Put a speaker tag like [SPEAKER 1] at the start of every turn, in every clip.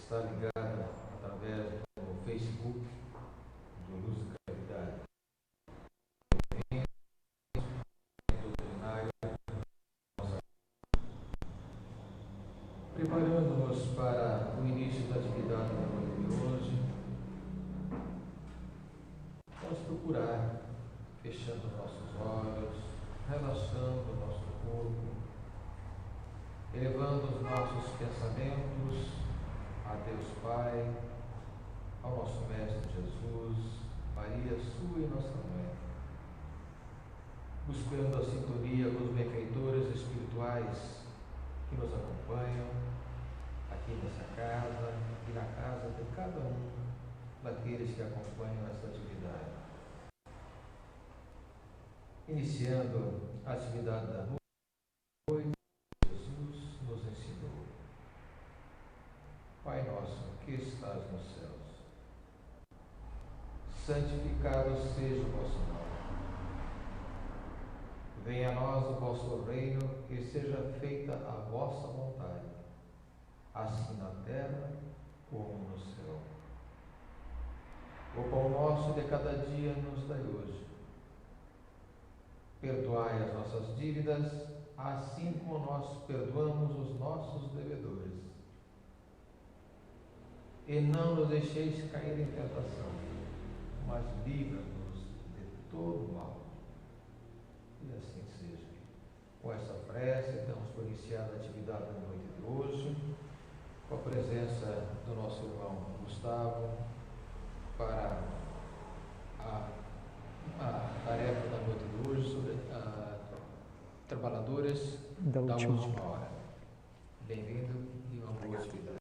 [SPEAKER 1] está ligada através do Facebook do Luz e Caridade. Preparando-nos para o início da atividade da noite de hoje, vamos procurar, fechando nossos olhos, relaxando o nosso corpo, elevando os nossos pensamentos a Deus Pai, ao nosso Mestre Jesus, Maria, sua e nossa mãe, buscando a sintonia com os benfeitores espirituais que nos acompanham aqui nessa casa e na casa de cada um daqueles que acompanham essa atividade. Iniciando a atividade da noite, Jesus nos ensinou: Pai nosso que estás nos céus, santificado seja o vosso nome. Venha a nós o vosso reino, que seja feita a vossa vontade, assim na terra como no céu. O pão nosso de cada dia nos dai hoje. Perdoai as nossas dívidas, assim como nós perdoamos os nossos devedores. E não nos deixeis cair em tentação, mas livra-nos de todo mal. E assim seja. Com essa prece, damos por iniciada a atividade da noite de hoje, com a presença do nosso irmão Gustavo, para a tarefa da noite de hoje sobre trabalhadores da última hora. Bem-vindo e uma boa atividade.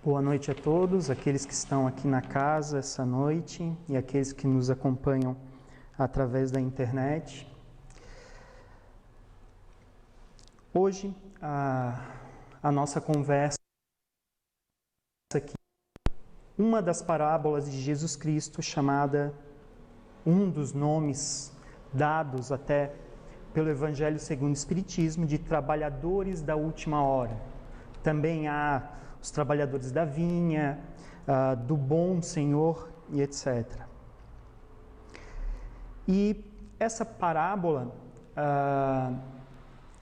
[SPEAKER 2] Boa noite a todos, aqueles que estão aqui na casa essa noite e aqueles que nos acompanham através da internet. Hoje, a nossa conversa aqui, uma das parábolas de Jesus Cristo, chamada, um dos nomes dados até pelo Evangelho segundo o Espiritismo, de trabalhadores da última hora. Também há os trabalhadores da vinha, do bom Senhor e etc. E essa parábola,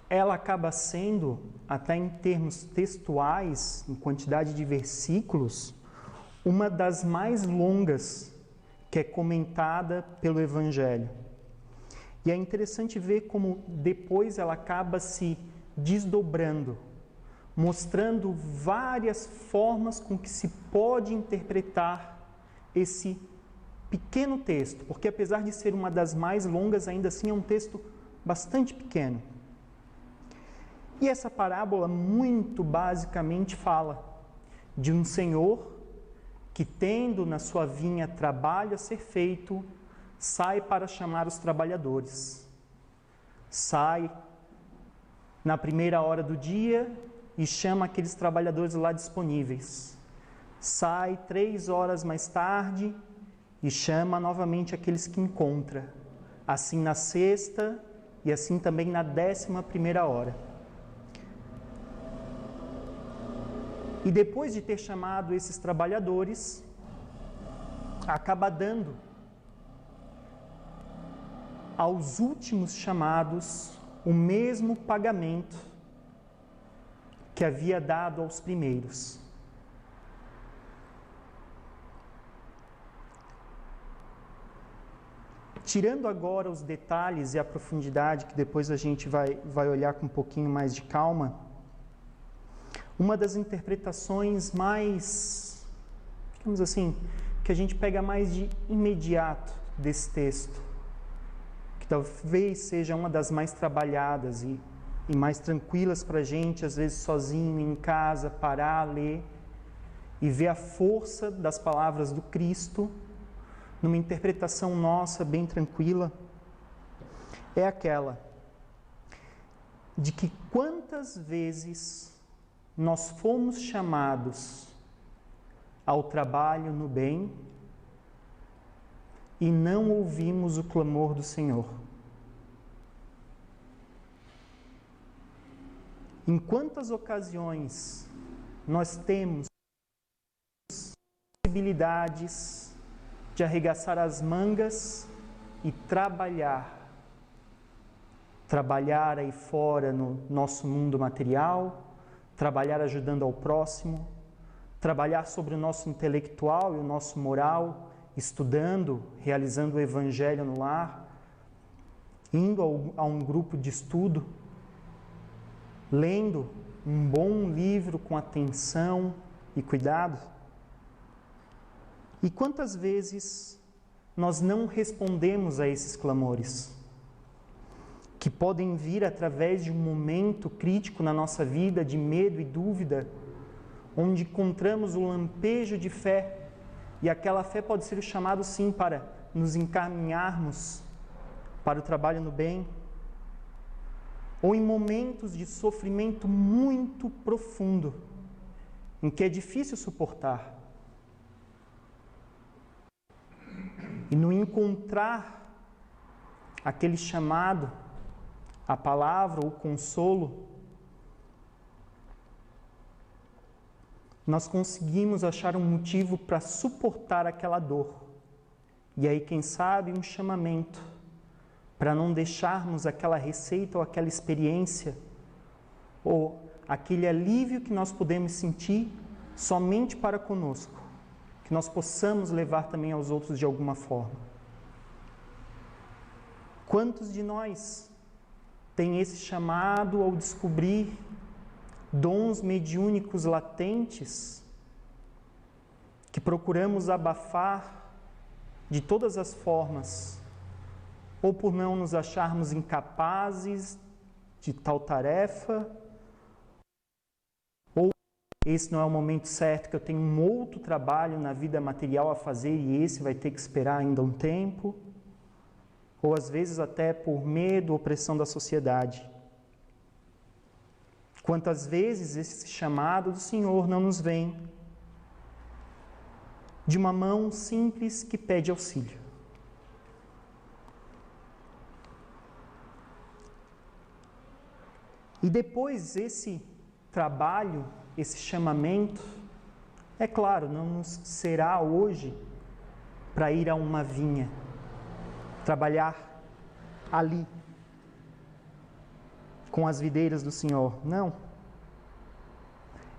[SPEAKER 2] ela acaba sendo, até em termos textuais, em quantidade de versículos, uma das mais longas que é comentada pelo Evangelho. E é interessante ver como depois ela acaba se desdobrando, mostrando várias formas com que se pode interpretar esse pequeno texto, porque apesar de ser uma das mais longas, ainda assim é um texto bastante pequeno. E essa parábola muito basicamente fala de um senhor que, tendo na sua vinha trabalho a ser feito, sai para chamar os trabalhadores. Sai na primeira hora do dia e chama aqueles trabalhadores lá disponíveis. Sai 3 horas mais tarde e chama novamente aqueles que encontra. Assim na sexta e assim também na 11ª hora. E depois de ter chamado esses trabalhadores, acaba dando aos últimos chamados o mesmo pagamento que havia dado aos primeiros. Tirando agora os detalhes e a profundidade, que depois a gente vai olhar com um pouquinho mais de calma, uma das interpretações mais, digamos assim, que a gente pega mais de imediato desse texto, que talvez seja uma das mais trabalhadas e mais tranquilas para a gente, às vezes sozinho, em casa, parar, ler e ver a força das palavras do Cristo numa interpretação nossa bem tranquila, é aquela de que quantas vezes nós fomos chamados ao trabalho no bem e não ouvimos o clamor do Senhor. Em quantas ocasiões nós temos possibilidades de arregaçar as mangas e trabalhar aí fora no nosso mundo material, trabalhar ajudando ao próximo, trabalhar sobre o nosso intelectual e o nosso moral, estudando, realizando o Evangelho no lar, indo a um grupo de estudo, lendo um bom livro com atenção e cuidado. E quantas vezes nós não respondemos a esses clamores, que podem vir através de um momento crítico na nossa vida de medo e dúvida, onde encontramos o lampejo de fé, e aquela fé pode ser o chamado sim para nos encaminharmos para o trabalho no bem, ou em momentos de sofrimento muito profundo, em que é difícil suportar. E no encontrar aquele chamado, a palavra ou o consolo, nós conseguimos achar um motivo para suportar aquela dor. E aí, quem sabe, um chamamento para não deixarmos aquela receita ou aquela experiência ou aquele alívio que nós podemos sentir somente para conosco, que nós possamos levar também aos outros de alguma forma. Quantos de nós têm esse chamado ao descobrir dons mediúnicos latentes que procuramos abafar de todas as formas, ou por não nos acharmos incapazes de tal tarefa, ou esse não é o momento certo, que eu tenho um outro trabalho na vida material a fazer e esse vai ter que esperar ainda um tempo, ou às vezes até por medo ou pressão da sociedade. Quantas vezes esse chamado do Senhor não nos vem de uma mão simples que pede auxílio. E depois esse trabalho, esse chamamento, é claro, não nos será hoje para ir a uma vinha, trabalhar ali, com as videiras do Senhor. Não.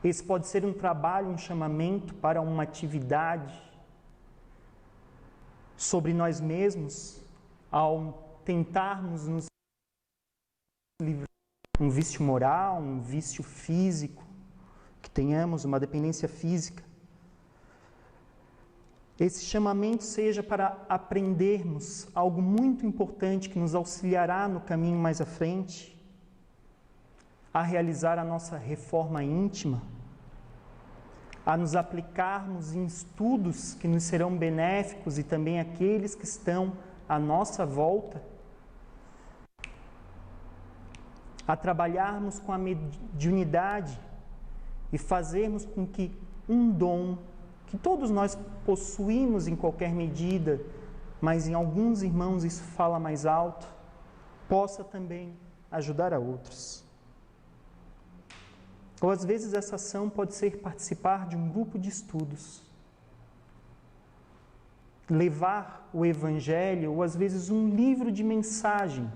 [SPEAKER 2] Esse pode ser um trabalho, um chamamento para uma atividade sobre nós mesmos, ao tentarmos nos livrar de um vício moral, um vício físico, que tenhamos uma dependência física. Esse chamamento seja para aprendermos algo muito importante que nos auxiliará no caminho mais à frente, a realizar a nossa reforma íntima, a nos aplicarmos em estudos que nos serão benéficos e também aqueles que estão à nossa volta, a trabalharmos com a mediunidade e fazermos com que um dom que todos nós possuímos em qualquer medida, mas em alguns irmãos isso fala mais alto, possa também ajudar a outros. Ou às vezes essa ação pode ser participar de um grupo de estudos, levar o Evangelho ou às vezes um livro de mensagem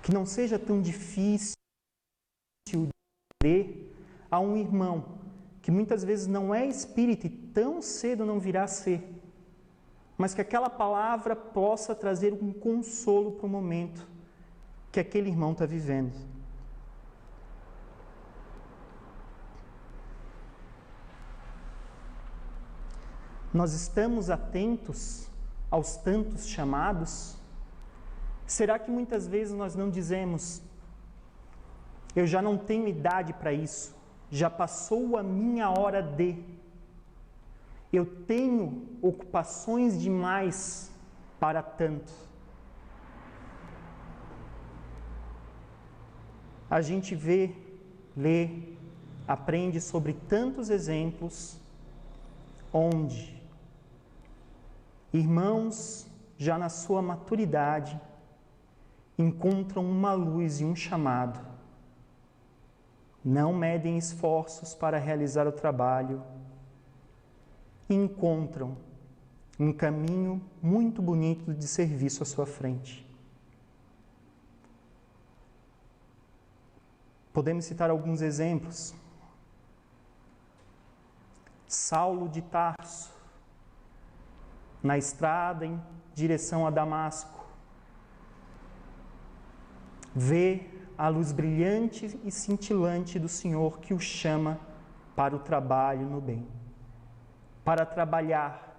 [SPEAKER 2] que não seja tão difícil de ler a um irmão que muitas vezes não é espírita e tão cedo não virá a ser, mas que aquela palavra possa trazer um consolo para o momento que aquele irmão está vivendo. Nós estamos atentos aos tantos chamados? Será que muitas vezes nós não dizemos: eu já não tenho idade para isso, já passou a minha hora de, eu tenho ocupações demais para tanto? A gente vê, lê, aprende sobre tantos exemplos onde irmãos já na sua maturidade, encontram uma luz e um chamado. Não medem esforços para realizar o trabalho e encontram um caminho muito bonito de serviço à sua frente. Podemos citar alguns exemplos. Saulo de Tarso, na estrada em direção a Damasco, vê a luz brilhante e cintilante do Senhor que o chama para o trabalho no bem, para trabalhar,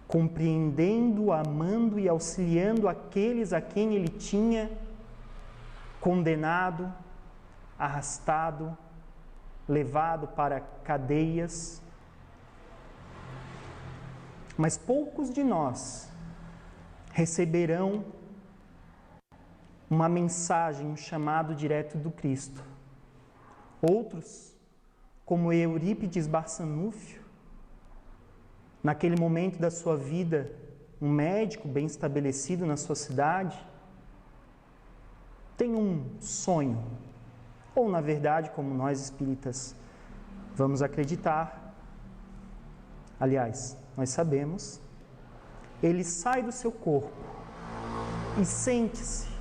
[SPEAKER 2] compreendendo, amando e auxiliando aqueles a quem ele tinha condenado, arrastado, levado para cadeias. Mas poucos de nós receberão uma mensagem, um chamado direto do Cristo. Outros, como Eurípides Barçanúfio, naquele momento da sua vida, um médico bem estabelecido na sua cidade, tem um sonho, ou na verdade, como nós espíritas vamos acreditar, aliás, nós sabemos, ele sai do seu corpo e sente-se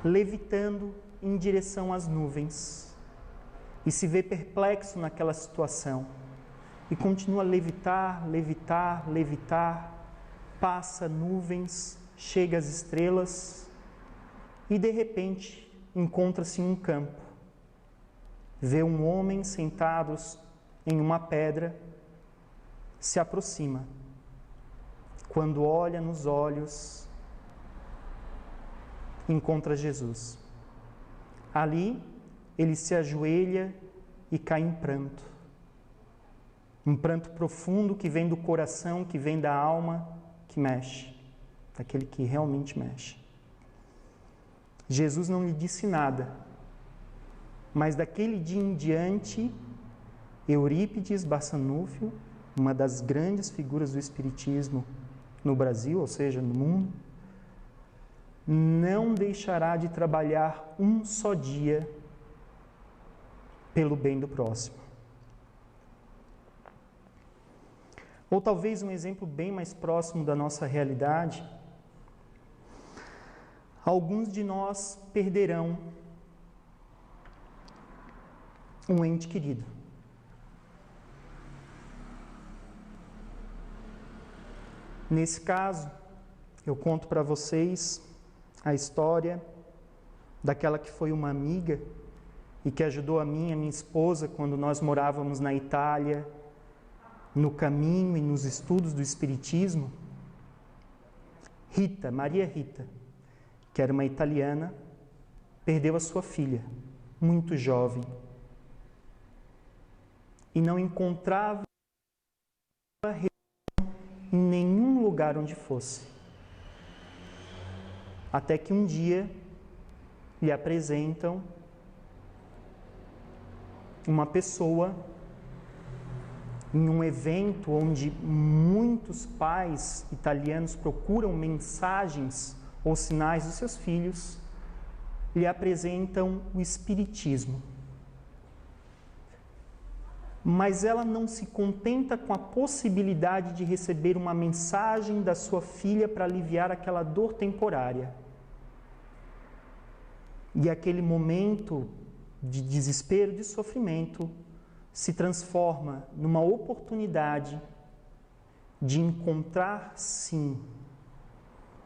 [SPEAKER 2] levitando em direção às nuvens e se vê perplexo naquela situação e continua a levitar, levitar, levitar, passa nuvens, chega às estrelas e de repente encontra-se em um campo. Vê um homem sentado em uma pedra, se aproxima. Quando olha nos olhos, encontra Jesus. Ali, ele se ajoelha e cai em pranto. Um pranto profundo que vem do coração, que vem da alma, que mexe, daquele que realmente mexe. Jesus não lhe disse nada, mas daquele dia em diante, Eurípides Barçanúfio, uma das grandes figuras do Espiritismo no Brasil, ou seja, no mundo, não deixará de trabalhar um só dia pelo bem do próximo. Ou talvez um exemplo bem mais próximo da nossa realidade, alguns de nós perderão um ente querido. Nesse caso, eu conto para vocês a história daquela que foi uma amiga e que ajudou a mim e a minha esposa quando nós morávamos na Itália, no caminho e nos estudos do Espiritismo. Rita, Maria Rita, que era uma italiana, perdeu a sua filha, muito jovem, e não encontrava em nenhum lugar onde fosse. Até que um dia lhe apresentam uma pessoa em um evento onde muitos pais italianos procuram mensagens ou sinais dos seus filhos, lhe apresentam o Espiritismo. Mas ela não se contenta com a possibilidade de receber uma mensagem da sua filha para aliviar aquela dor temporária. E aquele momento de desespero, de sofrimento, se transforma numa oportunidade de encontrar, sim,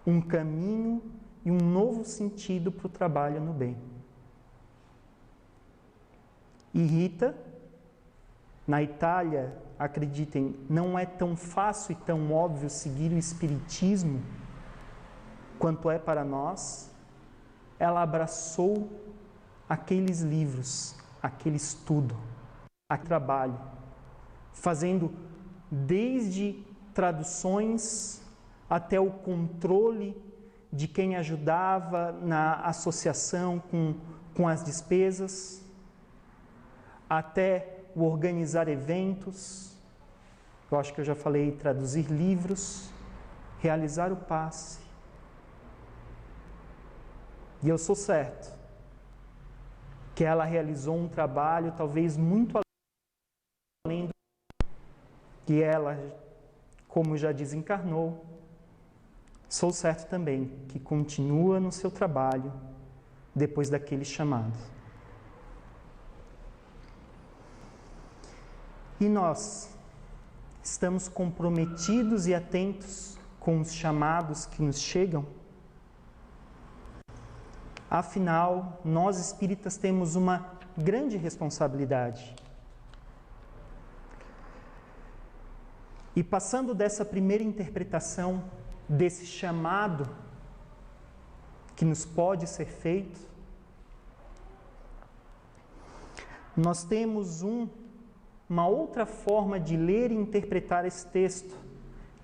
[SPEAKER 2] um caminho e um novo sentido para o trabalho no bem. E Rita, na Itália, acreditem, não é tão fácil e tão óbvio seguir o Espiritismo quanto é para nós. Ela abraçou aqueles livros, aquele estudo, aquele trabalho, fazendo desde traduções até o controle de quem ajudava na associação com as despesas, até o organizar eventos, Eu acho que eu já falei traduzir livros, realizar o passe. E eu sou certo que ela realizou um trabalho talvez muito além do que ela, como já desencarnou. Sou certo também que continua no seu trabalho depois daquele chamado. E nós estamos comprometidos e atentos com os chamados que nos chegam? Afinal, nós espíritas temos uma grande responsabilidade. E passando dessa primeira interpretação, desse chamado que nos pode ser feito, nós temos uma outra forma de ler e interpretar esse texto,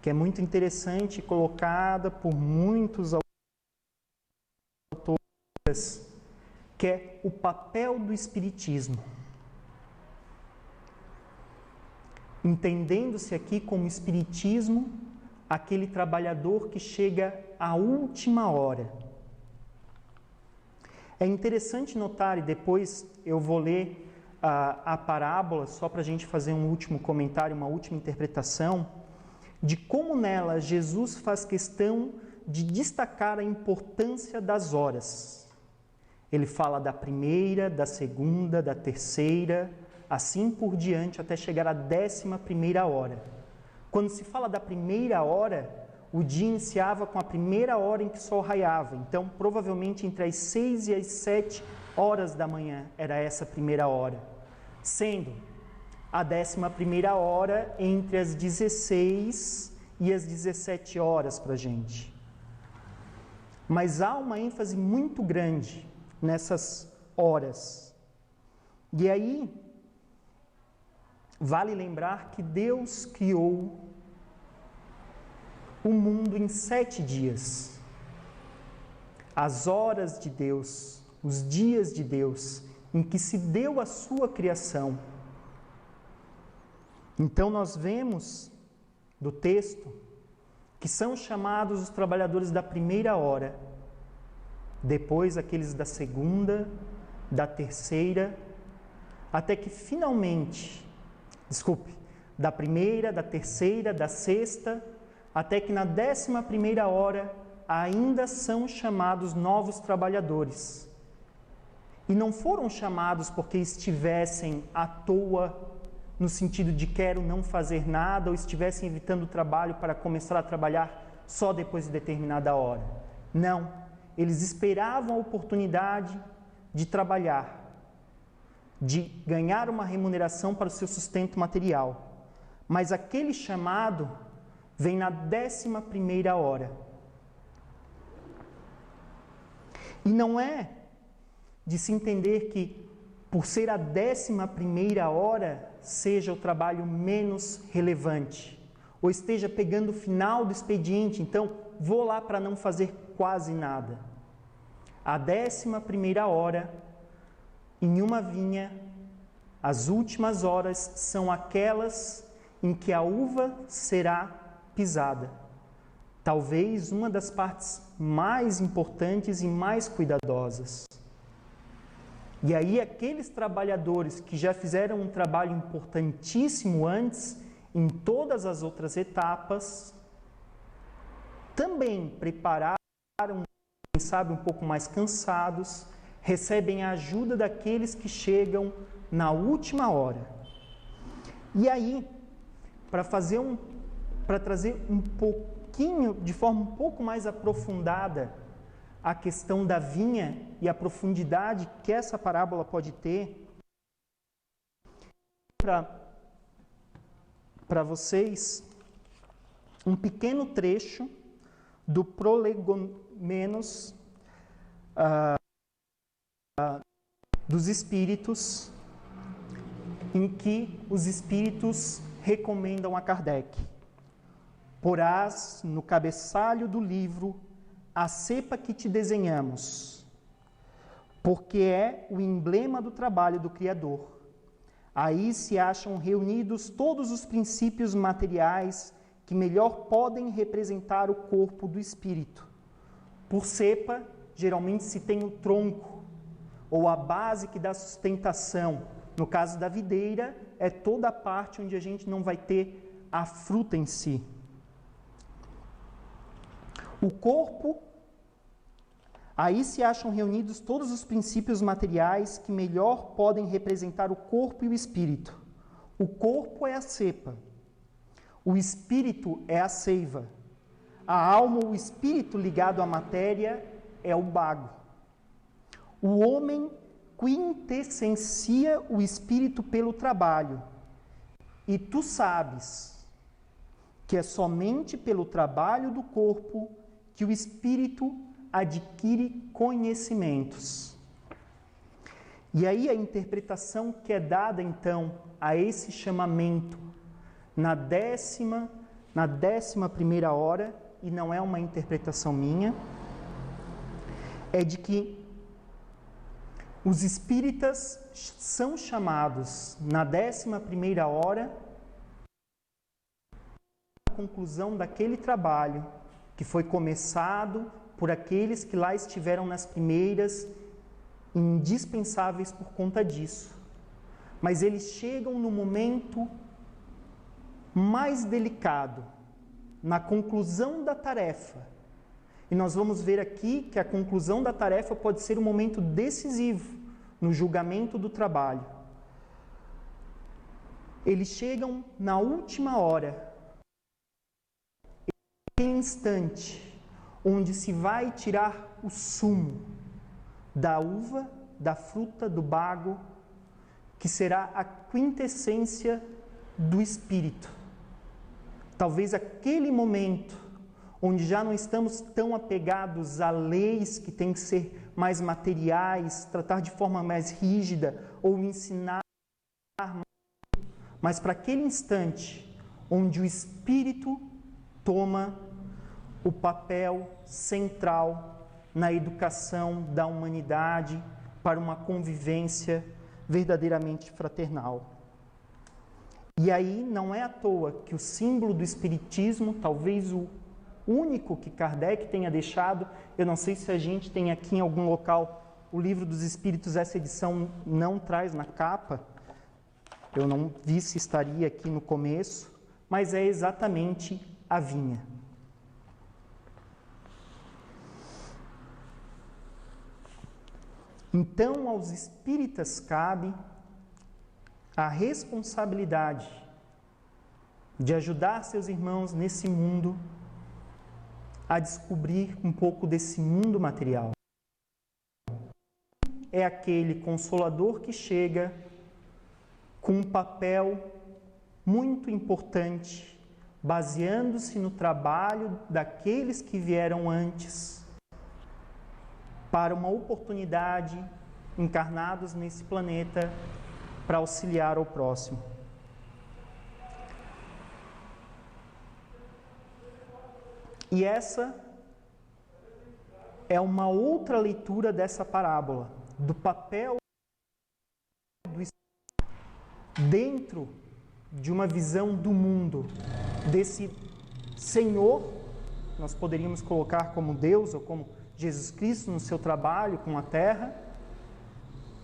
[SPEAKER 2] que é muito interessante, colocada por muitos autores, que é o papel do Espiritismo. Entendendo-se aqui como Espiritismo, aquele trabalhador que chega à última hora. É interessante notar, e depois eu vou ler a parábola, só para a gente fazer um último comentário, uma última interpretação, de como nela Jesus faz questão de destacar a importância das horas. Ele fala da primeira, da segunda, da terceira, assim por diante, até chegar à 11ª hora. Quando se fala da primeira hora, o dia iniciava com a primeira hora em que o sol raiava. Então, provavelmente entre as 6 e as 7 horas da manhã era essa primeira hora. Sendo a 11ª hora entre as 16 e as 17 horas para a gente. Mas há uma ênfase muito grande nessas horas. E aí, vale lembrar que Deus criou o mundo em 7 dias. As horas de Deus, os dias de Deus, em que se deu a sua criação. Então nós vemos do texto que são chamados os trabalhadores da primeira hora, depois aqueles da segunda, da terceira, até que finalmente, da primeira, da terceira, da sexta, até que na 11ª hora ainda são chamados novos trabalhadores. E não foram chamados porque estivessem à toa, no sentido de quero não fazer nada, ou estivessem evitando o trabalho para começar a trabalhar só depois de determinada hora. Não, eles esperavam a oportunidade de trabalhar, de ganhar uma remuneração para o seu sustento material. Mas aquele chamado vem na 11ª hora. E não é de se entender que, por ser a 11ª hora, seja o trabalho menos relevante, ou esteja pegando o final do expediente, então vou lá para não fazer quase nada. A 11ª hora, em uma vinha, as últimas horas são aquelas em que a uva será pisada. Talvez uma das partes mais importantes e mais cuidadosas. E aí aqueles trabalhadores que já fizeram um trabalho importantíssimo antes, em todas as outras etapas, também prepararam, quem sabe um pouco mais cansados, recebem a ajuda daqueles que chegam na última hora. E aí, para trazer um pouquinho, de forma um pouco mais aprofundada, a questão da vinha e a profundidade que essa parábola pode ter, para vocês, um pequeno trecho do Prolegomenos dos Espíritos, em que os Espíritos recomendam a Kardec: porás no cabeçalho do livro a cepa que te desenhamos, porque é o emblema do trabalho do Criador. Aí se acham reunidos todos os princípios materiais que melhor podem representar o corpo do espírito. Por cepa, geralmente se tem o tronco, ou a base que dá sustentação. No caso da videira, é toda a parte onde a gente não vai ter a fruta em si. O corpo, aí se acham reunidos todos os princípios materiais que melhor podem representar o corpo e o espírito. O corpo é a cepa, o espírito é a seiva, a alma ou o espírito ligado à matéria é o bago. O homem quintessencia o espírito pelo trabalho, e tu sabes que é somente pelo trabalho do corpo que o espírito adquire conhecimentos. E aí a interpretação que é dada então a esse chamamento na 11ª hora, e não é uma interpretação minha, é de que os espíritas são chamados na 11ª hora, a conclusão daquele trabalho que foi começado por aqueles que lá estiveram nas primeiras, indispensáveis por conta disso. Mas eles chegam no momento mais delicado, na conclusão da tarefa. E nós vamos ver aqui que a conclusão da tarefa pode ser um momento decisivo no julgamento do trabalho. Eles chegam na última hora, em instante, onde se vai tirar o sumo da uva, da fruta, do bago, que será a quintessência do espírito. Talvez aquele momento onde já não estamos tão apegados a leis que têm que ser mais materiais, tratar de forma mais rígida ou ensinar, mas para aquele instante onde o espírito toma o papel central na educação da humanidade para uma convivência verdadeiramente fraternal. E aí não é à toa que o símbolo do espiritismo, talvez o único que Kardec tenha deixado, eu não sei se a gente tem aqui em algum local o Livro dos Espíritos, essa edição não traz na capa, eu não vi se estaria aqui no começo, mas é exatamente a vinha. Então, aos espíritas cabe a responsabilidade de ajudar seus irmãos nesse mundo a descobrir um pouco desse mundo material. É aquele consolador que chega com um papel muito importante, baseando-se no trabalho daqueles que vieram antes, para uma oportunidade, encarnados nesse planeta, para auxiliar ao próximo. E essa é uma outra leitura dessa parábola, do papel do Espírito dentro de uma visão do mundo, desse Senhor, nós poderíamos colocar como Deus ou como Jesus Cristo no seu trabalho com a terra,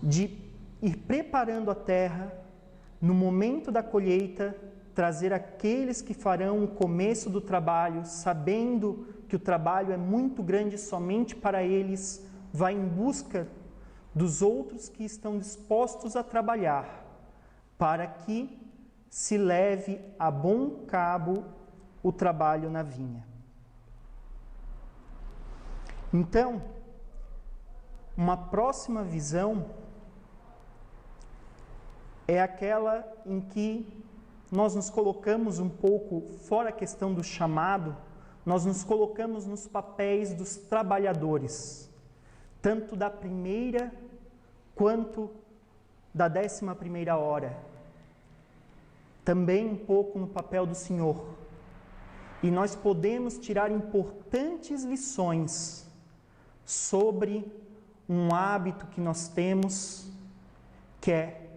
[SPEAKER 2] de ir preparando a terra no momento da colheita, trazer aqueles que farão o começo do trabalho, sabendo que o trabalho é muito grande somente para eles, vai em busca dos outros que estão dispostos a trabalhar, para que se leve a bom cabo o trabalho na vinha. Então, uma próxima visão é aquela em que nós nos colocamos um pouco fora a questão do chamado, nós nos colocamos nos papéis dos trabalhadores, tanto da primeira quanto da 11ª hora. Também um pouco no papel do Senhor. E nós podemos tirar importantes lições sobre um hábito que nós temos, que é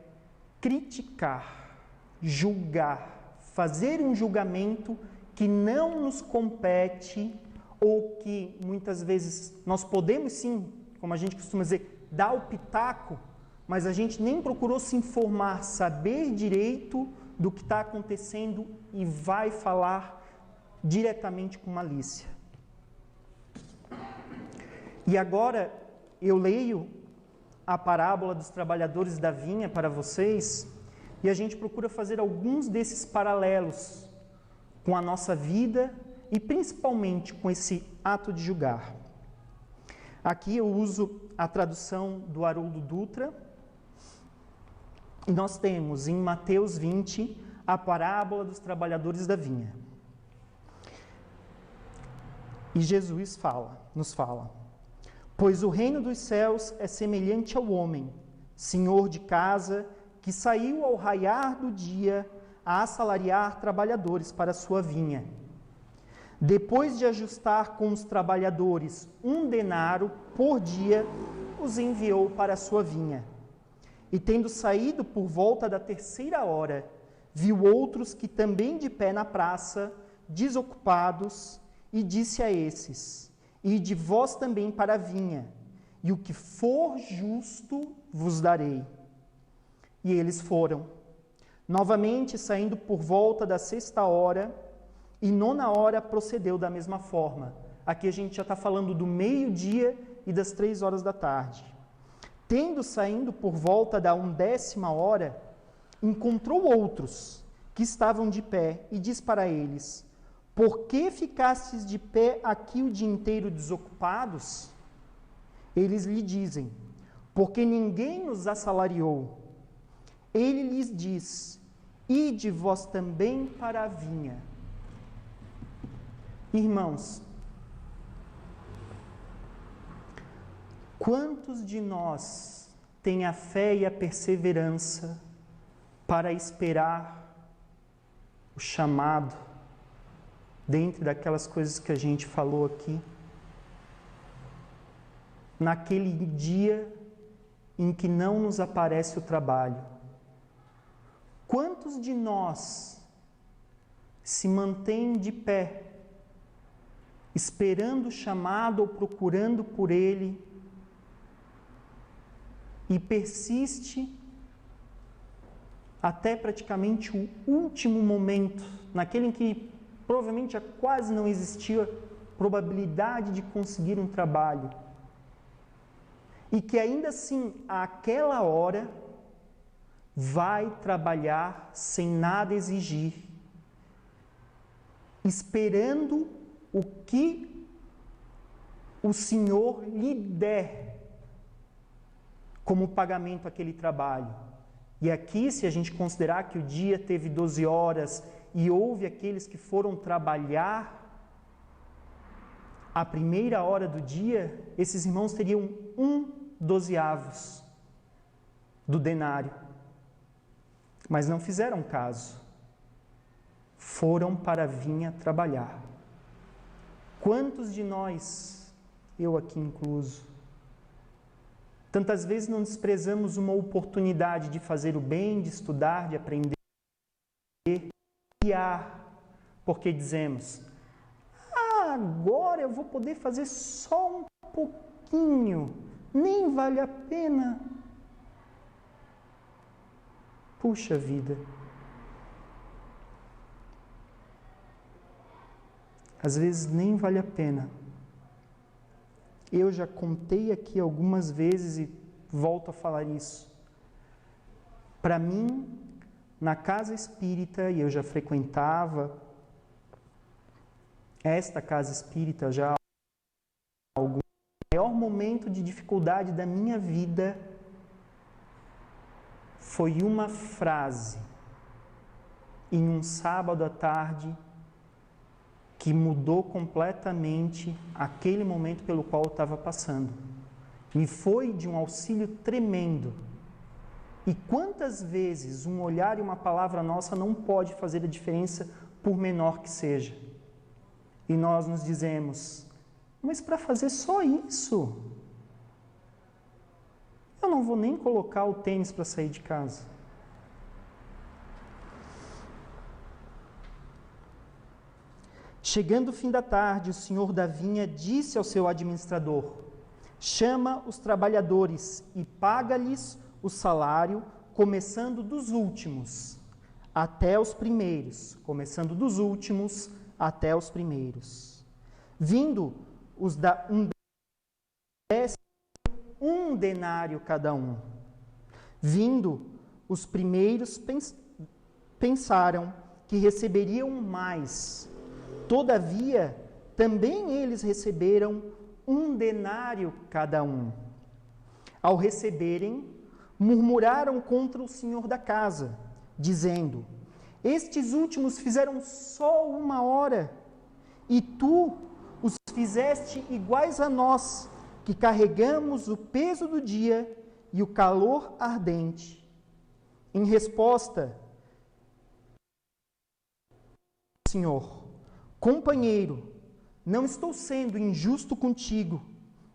[SPEAKER 2] criticar, julgar, fazer um julgamento que não nos compete ou que muitas vezes nós podemos sim, como a gente costuma dizer, dar o pitaco, mas a gente nem procurou se informar, saber direito do que está acontecendo e vai falar diretamente com malícia. E agora eu leio a parábola dos trabalhadores da vinha para vocês e a gente procura fazer alguns desses paralelos com a nossa vida e principalmente com esse ato de julgar. Aqui eu uso a tradução do Haroldo Dutra. E nós temos em Mateus 20 a parábola dos trabalhadores da vinha. E Jesus nos fala: pois o reino dos céus é semelhante ao homem, senhor de casa, que saiu ao raiar do dia a assalariar trabalhadores para a sua vinha. Depois de ajustar com os trabalhadores 1 denário por dia, os enviou para a sua vinha. E tendo saído por volta da 3ª hora, viu outros que também de pé na praça, desocupados, e disse a esses: ide vós também para a vinha, e o que for justo vos darei. E eles foram. Novamente, saindo por volta da 6ª hora, e 9ª hora procedeu da mesma forma. Aqui a gente já está falando do meio-dia e das 3 horas da tarde. Tendo saindo por volta da 10ª hora, encontrou outros que estavam de pé e diz para eles: por que ficastes de pé aqui o dia inteiro desocupados? Eles lhe dizem: porque ninguém nos assalariou. Ele lhes diz: ide vós também para a vinha. Irmãos, quantos de nós têm a fé e a perseverança para esperar o chamado, dentre daquelas coisas que a gente falou aqui, naquele dia em que não nos aparece o trabalho? Quantos de nós se mantêm de pé, esperando o chamado ou procurando por ele, e persiste até praticamente o último momento, naquele em que provavelmente já quase não existia probabilidade de conseguir um trabalho, e que ainda assim, àquela hora, vai trabalhar sem nada exigir, esperando o que o Senhor lhe der como pagamento àquele trabalho. E aqui, se a gente considerar que o dia teve 12 horas e houve aqueles que foram trabalhar a 1ª hora do dia, esses irmãos teriam 1/12 do denário. Mas não fizeram caso. Foram para a vinha trabalhar. Quantos de nós, eu aqui incluso, tantas vezes não desprezamos uma oportunidade de fazer o bem, de estudar, de aprender, de criar, porque dizemos: agora eu vou poder fazer só um pouquinho, nem vale a pena. Puxa vida! Às vezes nem vale a pena. Eu já contei aqui algumas vezes e volto a falar isso. Para mim, na casa espírita, e eu já frequentava esta casa espírita já há algum tempo, o maior momento de dificuldade da minha vida foi uma frase em um sábado à tarde que mudou completamente aquele momento pelo qual eu estava passando. E foi de um auxílio tremendo. E quantas vezes um olhar e uma palavra nossa não pode fazer a diferença, por menor que seja. E nós nos dizemos: mas para fazer só isso, eu não vou nem colocar o tênis para sair de casa. Chegando o fim da tarde, o senhor da vinha disse ao seu administrador: chama os trabalhadores e paga-lhes o salário, começando dos últimos até os primeiros. Começando dos últimos até os primeiros. Vindo os da um denário cada um. Vindo os primeiros pensaram que receberiam mais. Todavia, também eles receberam um denário cada um. Ao receberem, murmuraram contra o senhor da casa, dizendo: estes últimos fizeram só 1 hora, e tu os fizeste iguais a nós, que carregamos o peso do dia e o calor ardente. Em resposta, Senhor: companheiro, não estou sendo injusto contigo.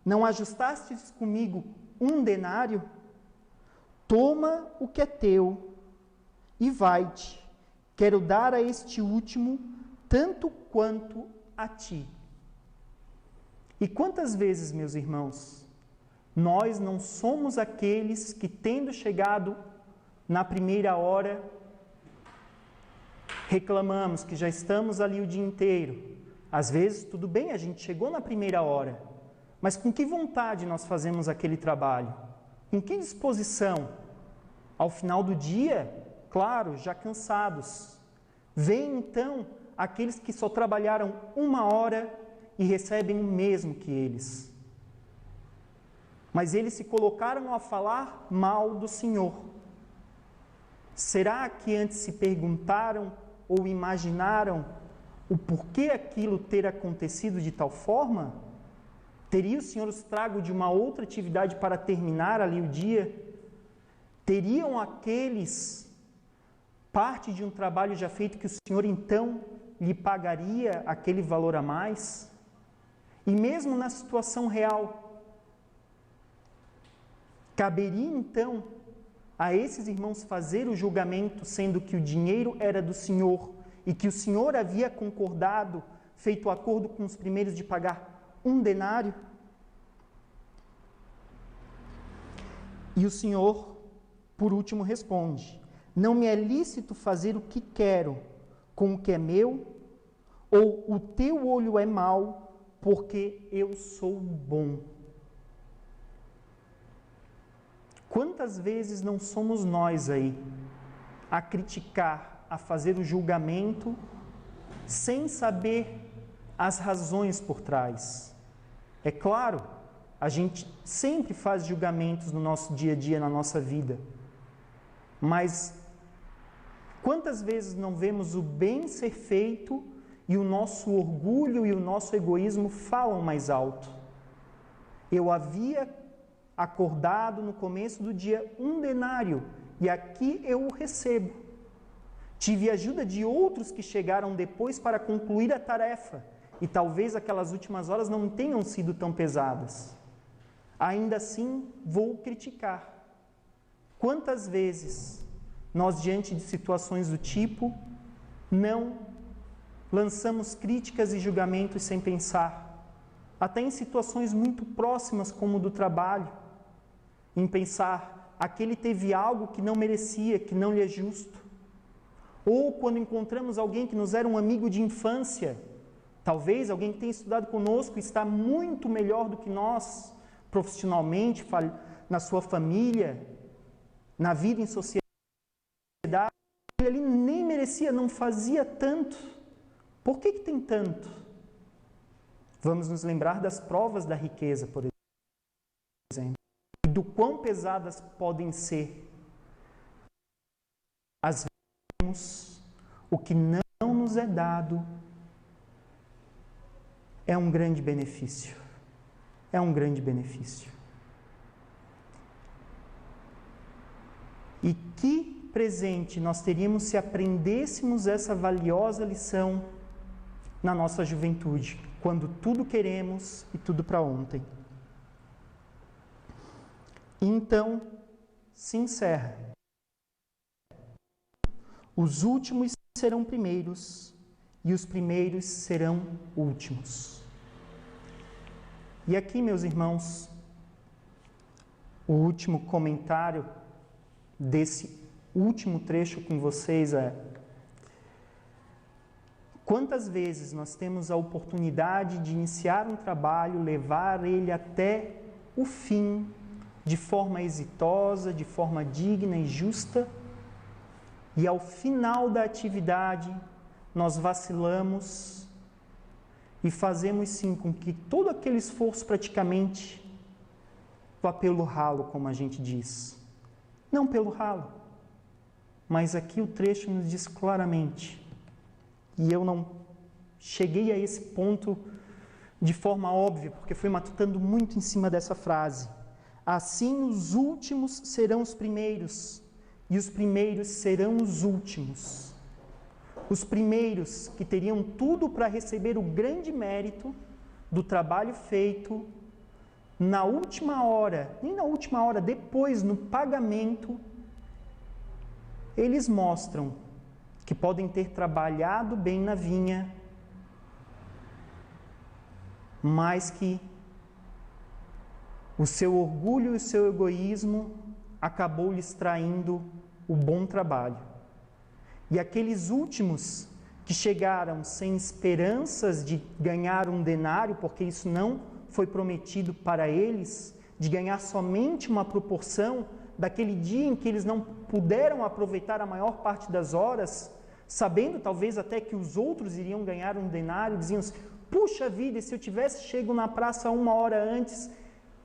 [SPEAKER 2] Não ajustastes comigo 1 denário? Toma o que é teu e vai-te. Quero dar a este último tanto quanto a ti. E quantas vezes, meus irmãos, nós não somos aqueles que, tendo chegado na primeira hora, reclamamos que já estamos ali o dia inteiro. Às vezes, tudo bem, a gente chegou na primeira hora, mas com que vontade nós fazemos aquele trabalho? Com que disposição? Ao final do dia, claro, já cansados. Vêm então aqueles que só trabalharam 1 hora e recebem o mesmo que eles. Mas eles se colocaram a falar mal do Senhor. Será que antes se perguntaram ou imaginaram o porquê aquilo ter acontecido de tal forma? Teria o Senhor os trago de uma outra atividade para terminar ali o dia? Teriam aqueles parte de um trabalho já feito que o Senhor então lhe pagaria aquele valor a mais? E mesmo na situação real, caberia então a esses irmãos fazer o julgamento, sendo que o dinheiro era do Senhor e que o Senhor havia concordado, feito acordo com os primeiros de pagar 1 denário? E o Senhor, por último, responde: não me é lícito fazer o que quero com o que é meu? Ou o teu olho é mau, porque eu sou bom? Quantas vezes não somos nós aí a criticar, a fazer o julgamento, sem saber as razões por trás? É claro, a gente sempre faz julgamentos no nosso dia a dia, na nossa vida. Mas quantas vezes não vemos o bem ser feito e o nosso orgulho e o nosso egoísmo falam mais alto? Eu havia acordado no começo do dia 1 denário e aqui eu o recebo. Tive ajuda de outros que chegaram depois para concluir a tarefa e talvez aquelas últimas horas não tenham sido tão pesadas. Ainda assim, vou criticar. Quantas vezes nós, diante de situações do tipo, não lançamos críticas e julgamentos sem pensar, até em situações muito próximas como o do trabalho, em pensar, aquele teve algo que não merecia, que não lhe é justo. Ou quando encontramos alguém que nos era um amigo de infância, talvez alguém que tenha estudado conosco e está muito melhor do que nós, profissionalmente, na sua família, na vida em sociedade, ele nem merecia, não fazia tanto. Por que tem tanto? Vamos nos lembrar das provas da riqueza, por exemplo, e do quão pesadas podem ser. Às vezes, o que não nos é dado é um grande benefício. É um grande benefício. E que presente nós teríamos se aprendêssemos essa valiosa lição na nossa juventude, quando tudo queremos e tudo para ontem. E então se encerra. Os últimos serão primeiros e os primeiros serão últimos. E aqui, meus irmãos, o último comentário desse último trecho com vocês é: quantas vezes nós temos a oportunidade de iniciar um trabalho, levar ele até o fim, de forma exitosa, de forma digna e justa, e ao final da atividade nós vacilamos e fazemos sim com que todo aquele esforço praticamente vá pelo ralo, como a gente diz. Não pelo ralo, mas aqui o trecho nos diz claramente, e eu não cheguei a esse ponto de forma óbvia, porque fui matutando muito em cima dessa frase. Assim os últimos serão os primeiros, e os primeiros serão os últimos. Os primeiros que teriam tudo para receber o grande mérito do trabalho feito, na última hora, nem na última hora, depois, no pagamento, eles mostram que podem ter trabalhado bem na vinha, mas que o seu orgulho e o seu egoísmo acabou lhes traindo o bom trabalho. E aqueles últimos que chegaram sem esperanças de ganhar um denário, porque isso não foi prometido para eles, de ganhar somente uma proporção daquele dia em que eles não puderam aproveitar a maior parte das horas, sabendo talvez até que os outros iriam ganhar um denário, diziam assim: puxa vida, se eu tivesse chego na praça 1 hora antes,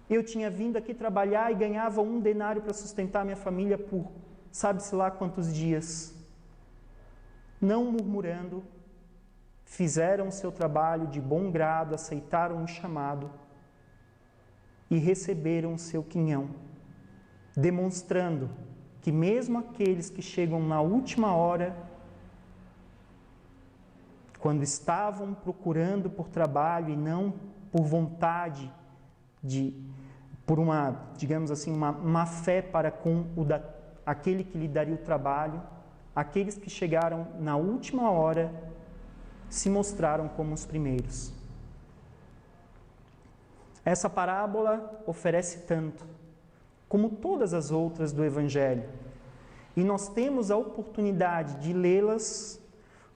[SPEAKER 2] eu tinha vindo aqui trabalhar e ganhava um denário para sustentar minha família por sabe-se lá quantos dias. Não murmurando, fizeram o seu trabalho de bom grado, aceitaram o chamado e receberam o seu quinhão, demonstrando que mesmo aqueles que chegam na última hora, quando estavam procurando por trabalho e não por vontade por uma, digamos assim, uma má fé para com aquele que lhe daria o trabalho, aqueles que chegaram na última hora se mostraram como os primeiros. Essa parábola oferece tanto, como todas as outras do Evangelho, e nós temos a oportunidade de lê-las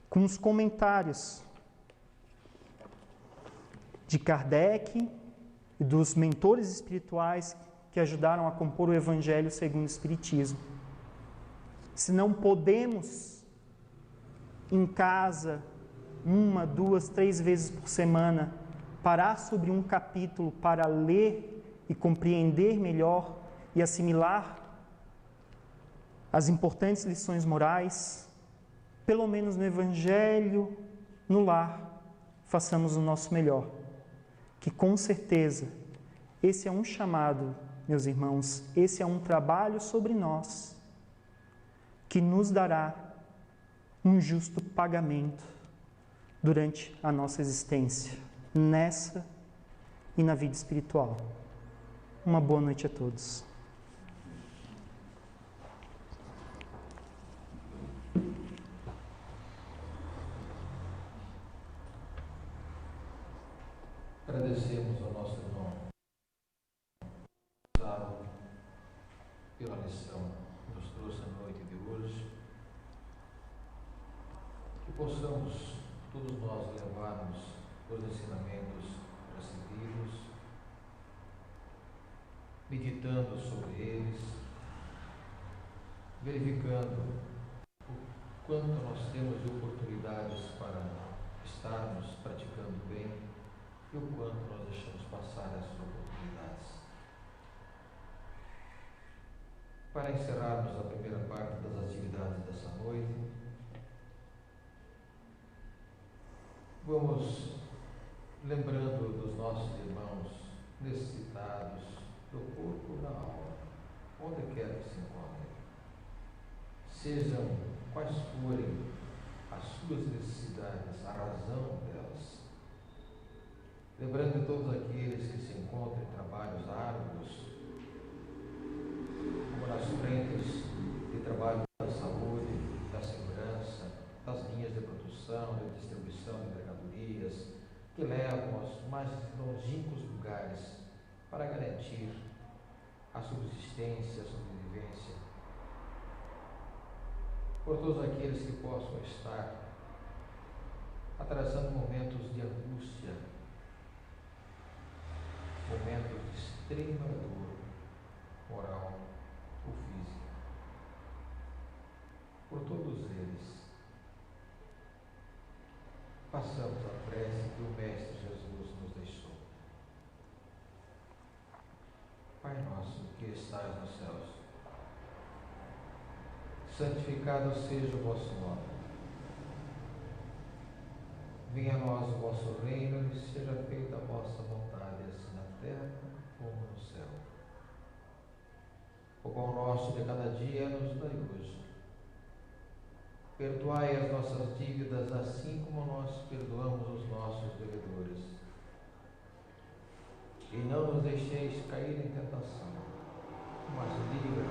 [SPEAKER 2] com os comentários de Kardec e dos mentores espirituais que ajudaram a compor o Evangelho segundo o Espiritismo. Se não podemos, em casa, 1, 2, 3 vezes por semana, parar sobre um capítulo para ler e compreender melhor e assimilar as importantes lições morais, pelo menos no Evangelho, no lar, façamos o nosso melhor. Que com certeza, esse é um chamado, meus irmãos, esse é um trabalho sobre nós, que nos dará um justo pagamento durante a nossa existência, nessa e na vida espiritual. Uma boa noite a todos.
[SPEAKER 1] Agradecemos ao nosso irmão pela lição que nos trouxe a noite de hoje, que possamos todos nós levarmos os ensinamentos recebidos, meditando sobre eles, verificando o quanto nós temos de oportunidades para estarmos praticando bem e o quanto nós deixamos passar essas oportunidades. Para encerrarmos a primeira parte das atividades dessa noite, vamos lembrando dos nossos irmãos necessitados do corpo e da alma, onde quer que se encontrem. Sejam quais forem as suas necessidades, a razão delas. Lembrando de todos aqueles que se encontram em trabalhos árduos, como nas frentes de trabalho da saúde, da segurança, das linhas de produção, de distribuição, para garantir a subsistência, a sobrevivência, por todos aqueles que possam estar atravessando momentos de angústia, momentos de extrema dor moral ou física. Por todos eles, façamos a prece que o Mestre Jesus nos deixou. Pai nosso que estais nos céus, santificado seja o vosso nome. Venha a nós o vosso reino e seja feita a vossa vontade, assim na terra como no céu. O pão nosso de cada dia nos dai hoje. Perdoai as nossas dívidas, assim como nós perdoamos os nossos devedores. E não nos deixeis cair em tentação, mas livrai-nos